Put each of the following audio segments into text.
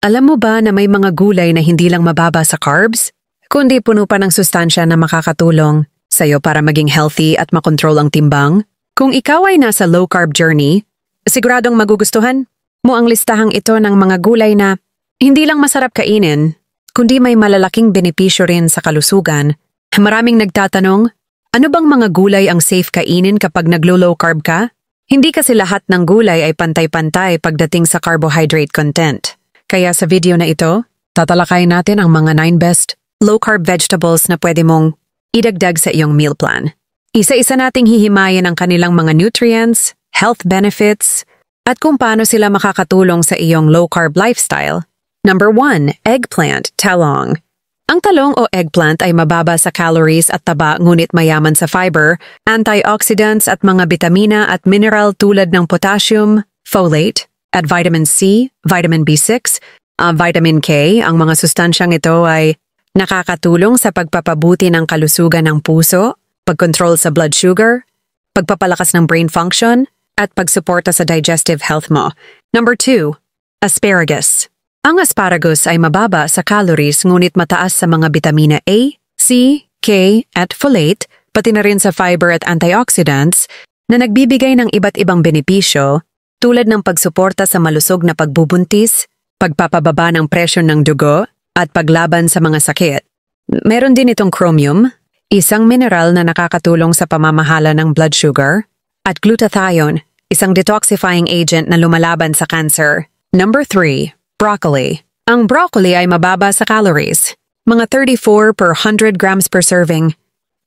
Alam mo ba na may mga gulay na hindi lang mababa sa carbs, kundi puno pa ng sustansya na makakatulong sa'yo para maging healthy at makontrol ang timbang? Kung ikaw ay nasa low-carb journey, siguradong magugustuhan mo ang listahang ito ng mga gulay na hindi lang masarap kainin, kundi may malalaking benepisyo rin sa kalusugan. Maraming nagtatanong, ano bang mga gulay ang safe kainin kapag naglo-low carb ka? Hindi kasi lahat ng gulay ay pantay-pantay pagdating sa carbohydrate content. Kaya sa video na ito, tatalakayin natin ang mga 9 best low-carb vegetables na pwede mong idagdag sa iyong meal plan. Isa-isa nating hihimayin ang kanilang mga nutrients, health benefits, at kung paano sila makakatulong sa iyong low-carb lifestyle. Number 1, eggplant talong. Ang talong o eggplant ay mababa sa calories at taba ngunit mayaman sa fiber, antioxidants at mga bitamina at mineral tulad ng potassium, folate, at vitamin C, vitamin B6, vitamin K. Ang mga sustansyang ito ay nakakatulong sa pagpapabuti ng kalusugan ng puso, pagkontrol sa blood sugar, pagpapalakas ng brain function, at pagsuporta sa digestive health mo. Number 2, asparagus. Ang asparagus ay mababa sa calories ngunit mataas sa mga bitamina A, C, K, at folate, pati na rin sa fiber at antioxidants na nagbibigay ng iba't ibang benepisyo tulad ng pagsuporta sa malusog na pagbubuntis, pagpapababa ng presyon ng dugo, at paglaban sa mga sakit. Meron din itong chromium, isang mineral na nakakatulong sa pamamahala ng blood sugar, at glutathione, isang detoxifying agent na lumalaban sa cancer. Number 3, broccoli. Ang broccoli ay mababa sa calories, mga 34 per 100 grams per serving.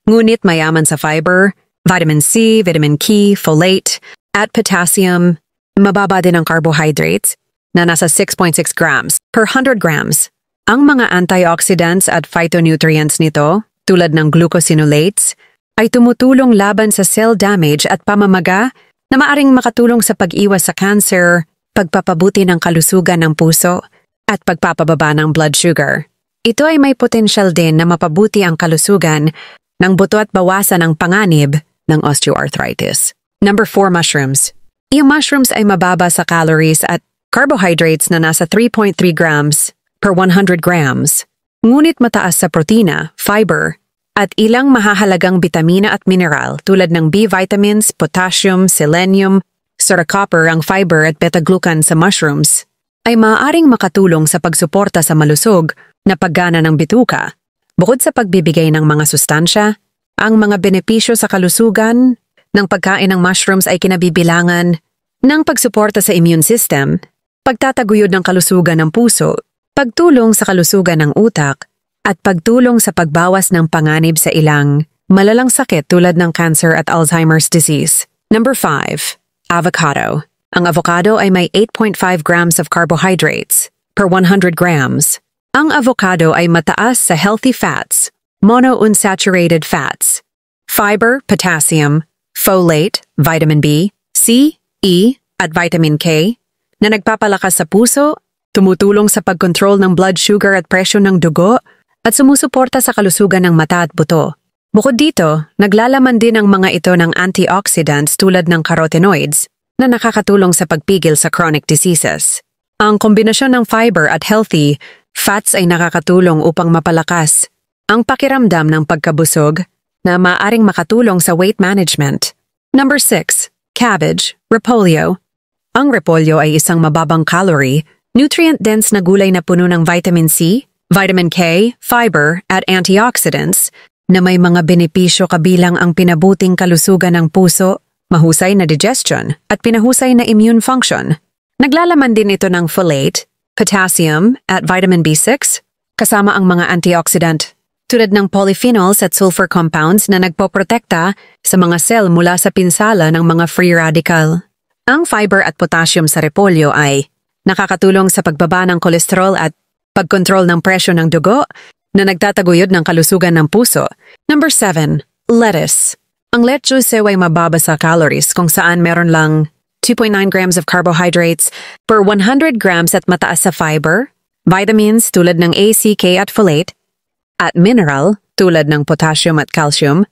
Ngunit mayaman sa fiber, vitamin C, vitamin K, folate, at potassium. Mababa din ang carbohydrates na nasa 6.6 grams per 100 grams. Ang mga antioxidants at phytonutrients nito, tulad ng glucosinolates, ay tumutulong laban sa cell damage at pamamaga na maaring makatulong sa pag-iwas sa cancer, pagpapabuti ng kalusugan ng puso, at pagpapababa ng blood sugar. Ito ay may potensyal din na mapabuti ang kalusugan ng buto at bawasan ang panganib ng osteoarthritis. Number 4, mushrooms. Yung mushrooms ay mababa sa calories at carbohydrates na nasa 3.3 grams per 100 grams. Ngunit mataas sa protina, fiber, at ilang mahahalagang bitamina at mineral tulad ng B vitamins, potassium, selenium, copper. Ang fiber at beta-glucan sa mushrooms ay maaaring makatulong sa pagsuporta sa malusog na paggana ng bituka. Bukod sa pagbibigay ng mga sustansya, ang mga benepisyo sa kalusugan ng pagkain ng mushrooms ay kinabibilangan ng pagsuporta sa immune system, pagtataguyod ng kalusugan ng puso, pagtulong sa kalusugan ng utak, at pagtulong sa pagbawas ng panganib sa ilang malalang sakit tulad ng cancer at Alzheimer's disease. Number 5, avocado. Ang avocado ay may 8.5 grams of carbohydrates per 100 grams. Ang avocado ay mataas sa healthy fats, monounsaturated fats, fiber, potassium, folate, vitamin B, C, E, at vitamin K na nagpapalakas sa puso, tumutulong sa pagkontrol ng blood sugar at presyon ng dugo, at sumusuporta sa kalusugan ng mata at buto. Bukod dito, naglalaman din ang mga ito ng antioxidants tulad ng carotenoids na nakakatulong sa pagpigil sa chronic diseases. Ang kombinasyon ng fiber at healthy fats ay nakakatulong upang mapalakas ang pakiramdam ng pagkabusog na maaaring makatulong sa weight management. Number 6, cabbage, repolyo. Ang repolyo ay isang mababang calorie, nutrient-dense na gulay na puno ng vitamin C, vitamin K, fiber, at antioxidants na may mga benepisyo kabilang ang pinabuting kalusugan ng puso, mahusay na digestion, at pinahusay na immune function. Naglalaman din ito ng folate, potassium, at vitamin B6, kasama ang mga antioxidant, tulad ng polyphenols at sulfur compounds na nagpoprotekta sa mga cell mula sa pinsala ng mga free radical. Ang fiber at potassium sa repolyo ay nakakatulong sa pagbaba ng kolesterol at pagkontrol ng presyon ng dugo na nagtataguyod ng kalusugan ng puso. Number 7, lettuce. Ang lettuce ay mababa sa calories kung saan meron lang 2.9 grams of carbohydrates per 100 grams at mataas sa fiber, vitamins tulad ng A, C, K at folate, at mineral tulad ng potassium at calcium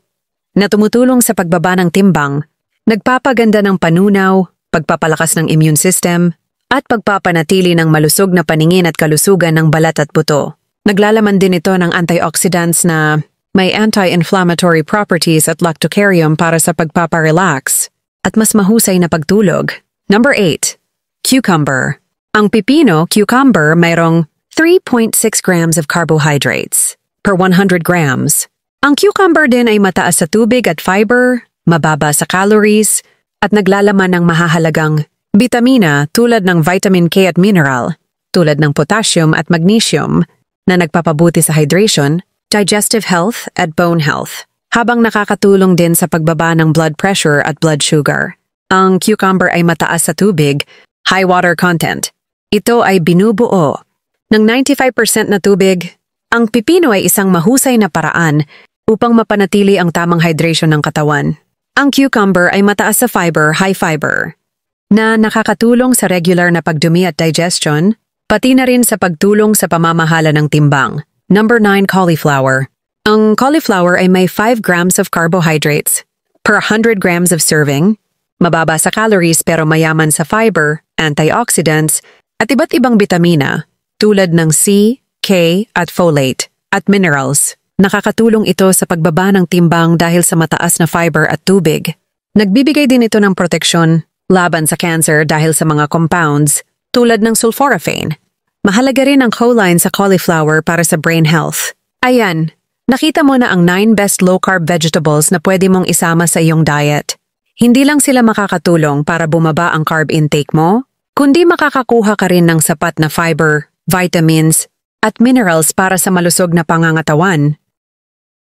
na tumutulong sa pagbaba ng timbang, nagpapaganda ng panunaw, pagpapalakas ng immune system, at pagpapanatili ng malusog na paningin at kalusugan ng balat at buto. Naglalaman din ito ng antioxidants na may anti-inflammatory properties at lactocarium para sa pagpaparelax at mas mahusay na pagtulog. Number 8. Cucumber. Ang pipino, cucumber, mayroong 3.6 grams of carbohydrates per 100 grams. Ang cucumber din ay mataas sa tubig at fiber, mababa sa calories, at naglalaman ng mahahalagang bitamina tulad ng vitamin K at mineral, tulad ng potassium at magnesium, na nagpapabuti sa hydration, digestive health at bone health, habang nakakatulong din sa pagbaba ng blood pressure at blood sugar. Ang cucumber ay mataas sa tubig, high water content. Ito ay binubuo ng 95% na tubig. Ang pipino ay isang mahusay na paraan upang mapanatili ang tamang hydration ng katawan. Ang cucumber ay mataas sa fiber, high fiber, na nakakatulong sa regular na pagdumi at digestion, pati na rin sa pagtulong sa pamamahala ng timbang. Number 9. Cauliflower. Ang cauliflower ay may 5 grams of carbohydrates per 100 grams of serving, mababa sa calories pero mayaman sa fiber, antioxidants, at iba't ibang bitamina tulad ng C, K, at folate, at minerals. Nakakatulong ito sa pagbaba ng timbang dahil sa mataas na fiber at tubig. Nagbibigay din ito ng proteksyon laban sa cancer dahil sa mga compounds tulad ng sulforaphane. Mahalaga rin ang choline sa cauliflower para sa brain health. Ayan, nakita mo na ang 9 best low-carb vegetables na pwede mong isama sa iyong diet. Hindi lang sila makakatulong para bumaba ang carb intake mo, kundi makakakuha ka rin ng sapat na fiber, vitamins, at minerals para sa malusog na pangangatawan.